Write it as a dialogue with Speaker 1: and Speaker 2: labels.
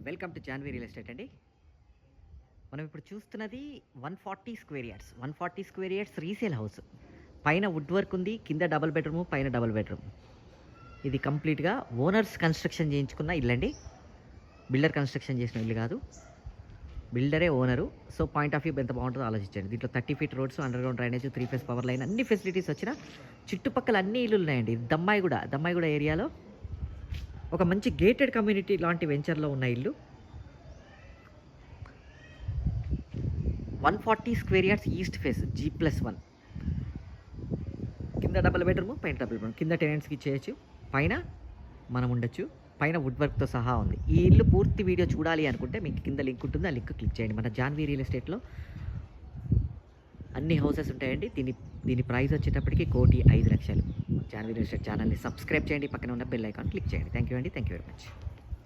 Speaker 1: Welcome to Janhvi real estate అండి. మనం ఇప్పుడు చూస్తున్నది 140 square yards. 140 square yards resale house. పైన వుడ్ వర్క్ ఉంది, కింద డబుల్ బెడ్రూమ్, పైన డబుల్ బెడ్రూమ్. ఇది కంప్లీట్గా ఓనర్స్ కన్స్ట్రక్షన్ చేయించుకున్న ఇల్లు అండి. బిల్డర్ కన్స్ట్రక్షన్ చేసిన ఇల్లు కాదు, బిల్డరే owner. So point of view ఎంత బాగుంటుందో ఆలోచించండి. దీంట్లో 30 feet roads, under ground drainage, 3 phase power line, అన్ని ఫెసిలిటీస్ వచ్చిన చుట్టుపక్కల అన్ని ఇల్లు ఉన్నాయండి. దమ్మాయిగూడ ఏరియాలో ఒక మంచి గేటెడ్ కమ్యూనిటీ లాంటి వెంచర్లో ఉన్న ఇల్లు. 140 square yards, east face, G+1. కింద డబుల్ బెడ్రూమ్, పైన డబుల్ బెడ్రూమ్. కింద టెనెంట్స్కి ఇచ్చేయచ్చు, పైన మనం ఉండొచ్చు. పైన వుడ్ వర్క్తో సహా ఉంది. ఈ ఇల్లు పూర్తి వీడియో చూడాలి అనుకుంటే మీకు కింద లింక్ ఉంటుంది, ఆ లింక్ క్లిక్ చేయండి. మన జాన్వీ రియల్ ఎస్టేట్లో అన్ని హౌసెస్ ఉంటాయండి. దీని ప్రైస్ వచ్చేటప్పటికి 1,05,00,000. జాన్వీ రియల్ ఎస్టేట్ ఛానల్ని సబ్స్క్రైబ్ చేయండి, పక్కన ఉన్న బెల్ ఐకాన్ క్లిక్ చేయండి. థ్యాంక్ యూ అండి, థ్యాంక్ యూ వెరీ మచ్.